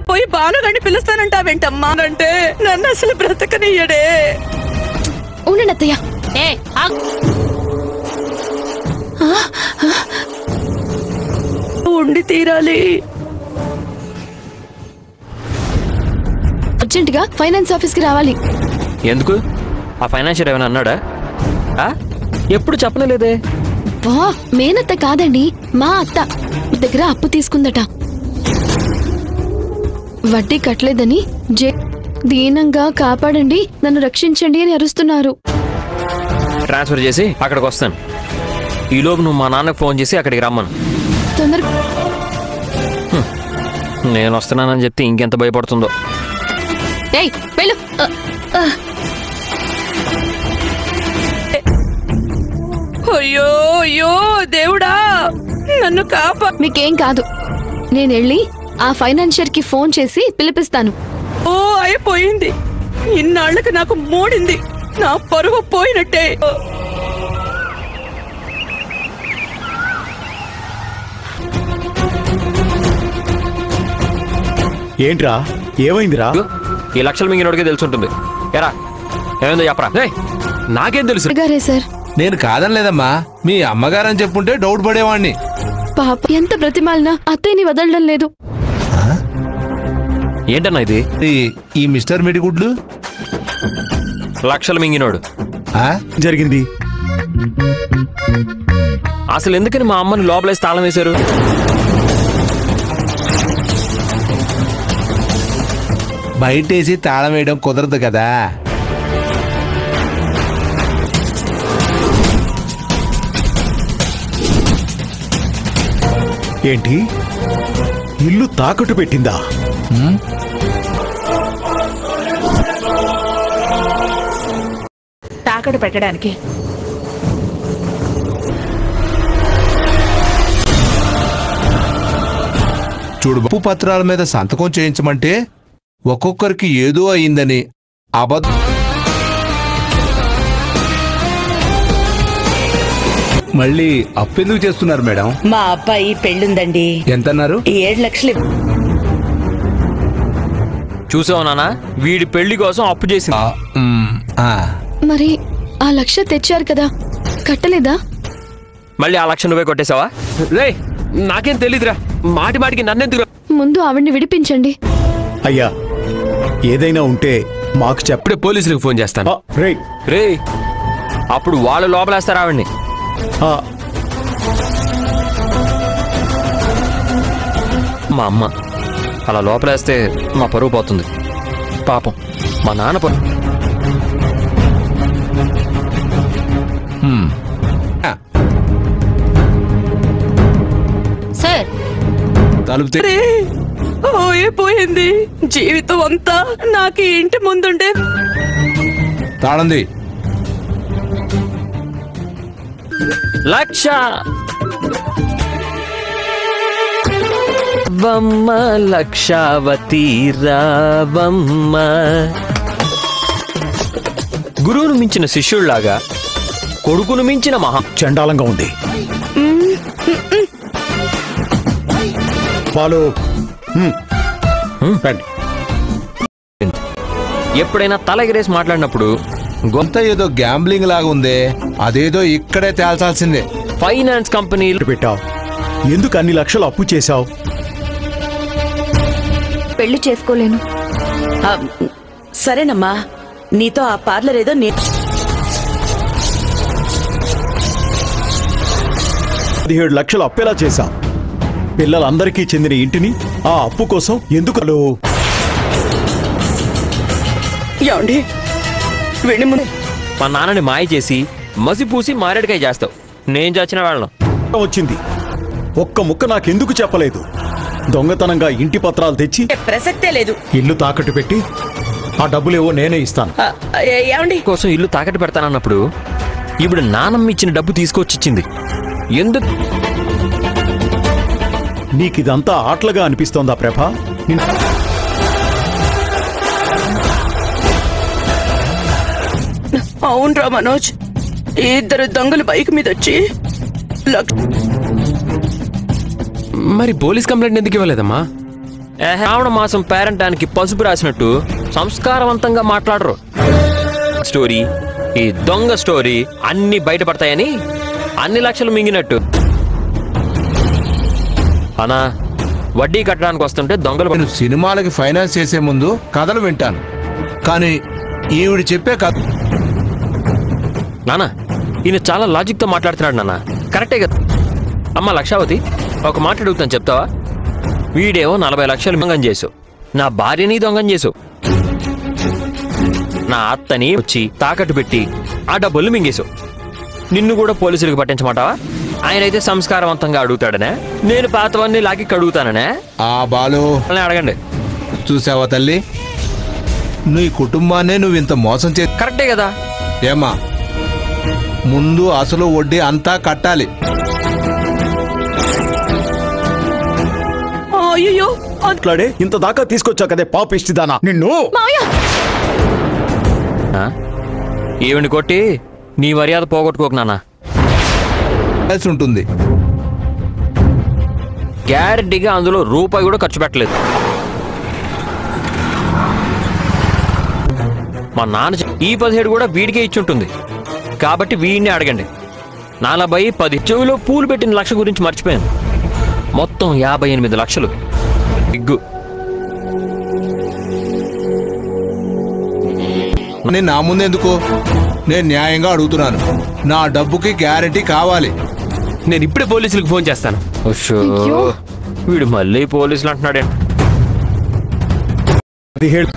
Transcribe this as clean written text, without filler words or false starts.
పోయి బాలుగాని పిలుస్తానంటావేంటమ్మా అంటే నన్ను అసలు బ్రతకనియ్యడే. ఉండండి అత్తయ్య. ఉండి తీరాలి. అర్జెంట్ గా ఫైనాన్స్ ఆఫీస్ కి రావాలి. ఎందుకు? ఆ ఫైనాన్షియర్ ఏమైనా అన్నాడా? ఎప్పుడు చెప్పలేదే. వా, మేనత్త కాదండి, మా అత్త దగ్గర అప్పు తీసుకుందట. వడ్డీ కట్టలేదని దీనంగా కాపాడండి, నన్ను రక్షించండి అని అరుస్తున్నారు. ట్రాన్స్ఫర్ చేసి అక్కడికి వస్తాను. ఈలోపు నువ్వు మా నాన్నకు ఫోన్ చేసి అక్కడికి రమ్మను. తొందరగా. నేను వస్తున్నానని చెప్తే ఇంకెంత భయపడుతుందో. ఏయ్ వెళ్ళు. అయ్యో అయ్యో దేవుడా, నన్ను కాపా. మీకేం కాదు, నేను వెళ్ళి ఆ ఫైనాన్షియర్ కి ఫోన్ చేసి పిలిపిస్తాను. ఓ అయిపోయింది. ఇన్నాళ్లకు నాకు మూడింది. నా పరువు పోయినట్టే. ఏంట్రా, ఏమైందిరా? ఈ లక్షలు మింగినోడికే తెలుసుంటుంది. ఎరా ఏమైందో చెప్పరా. నాకేం తెలుసు గారే సార్. నేను కాదనలేదమ్మా, మీ అమ్మగారని చెప్పుంటే డౌట్ పడేవాణ్ణి. పాప ఎంత బ్రతిమాలినా అత్తయ్యని వదలడం లేదు. ఏంటన్నా ఇది? ఈ మిస్టర్ మిడిగుడ్లు లక్షలు మింగినోడు. జరిగింది అసలు ఎందుకని మా అమ్మని లోపలేసి తాళం వేశారు? బయటేసి తాళం వేయడం కుదరదు కదా. ఏంటి, ఇల్లు తాకట్టు పెట్టిందా? తాకట్టు పెట్టడానికి చూడు, అప్పు పత్రాల మీద సంతకం చేయించమంటే ఒక్కొక్కరికి ఏదో అయిందని అబద్ధం. మళ్ళీ అప్పెందుకు చేస్తున్నారు మేడం? మా అబ్బాయి పెళ్ళుందండి. ఎంతన్నారు? 7 లక్షలు. చూసావు నాన్న, వీడి పెళ్లి కోసం అప్పు చేసింది. మరి ఆ 1 లక్ష తెచ్చారు కదా, కట్టలేదా? మళ్ళీ ఆ 1 లక్ష నువ్వే కొట్టేశావా? రే, నాకేం తెలీదురా. మాటి మాటికి నన్నెందుకు? ముందు ఆవిడ్ని విడిపించండి. అయ్యా, ఏదైనా ఉంటే మాకు ఇప్పుడే పోలీసులకు ఫోన్ చేస్తాను. రే, అప్పుడు వాళ్ళు లోపలేస్తారు ఆవిడ్ని. మా అమ్మ అలా లోపలేస్తే మా పరువు పోతుంది. పాపం మా నాన్న పరువు. సార్, తలుపు పోయింది. జీవితం అంతా నాకు ఈ ఇంటి ముందుండే. తాళంది. 1 లక్ష వమ్మ లక్షావతి రావమ్మ. గురువును మించిన శిష్యుళ్లాగా కొడుకును మించిన మహా చండాలంగా ఉంది. పాలు ఎప్పుడైనా తల ఎగరేసి మాట్లాడినప్పుడు గొంత ఏదో గ్యాంబ్లింగ్ లాగా ఉందే, అదేదో ఇక్కడే తేల్చాల్సిందే. ఫైనాన్స్ కంపెనీలు పెట్టావు, ఎందుకు అన్ని లక్షలు అప్పు చేశావు? పెళ్లి చేసుకోలేను. సరేనమ్మా, నీతో ఆ పార్లర్ ఏదో 17 లక్షలు అప్పేలా చేశా. పిల్లలందరికీ చెందిన ఇంటిని ఆ అప్పు కోసం ఎందుకు? ఏమండి, మా నాన్నని మాయ చేసి మసిపూసి మారేడుకాయ చేస్తావు. నేను చచ్చిన వాళ్ళం వచ్చింది. ఒక్క ముక్క నాకెందుకు చెప్పలేదు? దొంగతనంగా ఇంటి పత్రాలు తెచ్చి ప్రసక్తే లేదు. ఇల్లు తాకట్టు పెట్టి ఆ డబ్బులేవో నేనే ఇస్తాను. ఏమండి కోసం ఇల్లు తాకట్టు పెడతానన్నప్పుడు ఇప్పుడు నానమ్మ ఇచ్చిన డబ్బు తీసుకొచ్చిచ్చింది. ఎందుకు? నీకిదంతా ఆటలుగా అనిపిస్తోందా ప్రభా? అవునరా మనోజ్, 2 దొంగలు బైక్ మీద వచ్చి మరి పోలీస్ కంప్లైంట్ ఎందుకు ఇవ్వలేదమ్మా? శ్రావణ మాసం పేరంటానికి పసుపు రాసినట్టు సంస్కారవంతంగా మాట్లాడరు. స్టోరీ, ఈ దొంగ స్టోరీ అన్ని బయటపడతాయని అన్ని లక్షలు మింగినట్టు. అనా వడ్డీ కట్టడానికి వస్తుంటే దొంగలు. నేను సినిమాలకి ఫైనాన్స్ చేసే ముందు కథలు వింటాను, కానీ ఈవిడ చెప్పే కథ. నానా ఈయన చాలా లాజిక్తో మాట్లాడుతున్నాడు నాన్న. కరెక్టే కదా. అమ్మ లక్షావతి, ఒక మాట అడుగుతాను చెప్తావా? వీడేమో 40 లక్షలు దొంగం చేసావు, నా భార్యని దొంగం చేసావు, నా అత్తని వచ్చి తాకట్టు పెట్టి ఆ డబ్బులు మింగేసావు. నిన్ను కూడా పోలీసులకు పట్టించమంటావా? ఆయనైతే సంస్కారవంతంగా అడుగుతాడనే, నేను పాతవన్నీ లాగి అడుగుతాననే. ఆ బాలు అడగండి. చూసావా తల్లి, నీ కుటుంబాన్నే నువ్వు ఇంత మోసం చే. కరెక్టే కదా. ఏమా, ముందు అసలు వడ్డీ అంతా కట్టాలి. అయ్యో అట్లాడే ఇంత దాకా తీసుకొచ్చా కదే పాపిష్టిదానా నిన్ను. ఈవిని కొట్టి నీ మర్యాద పోగొట్టుకోకు నాన్న. కలిసి ఉంటుంది. గ్యారెంటీగా అందులో రూపాయి కూడా ఖర్చు పెట్టలేదు. మా నాన్న ఈ 17 కూడా వీడికే ఇచ్చుంటుంది. కాబట్టి వీడిని అడగండి. 40-10 చెవిలో పూలు పెట్టిన లక్ష గురించి మర్చిపోయాను. మొత్తం 58 లక్షలు. ఇగ్గు. నేను నా ముందెందుకు? నేను న్యాయంగా అడుగుతున్నాను. నా డబ్బుకి గ్యారెంటీ కావాలి. నేను ఇప్పుడే పోలీసులకు ఫోన్ చేస్తాను. వీడు మళ్ళీ పోలీసులు అంటున్నాడే. 17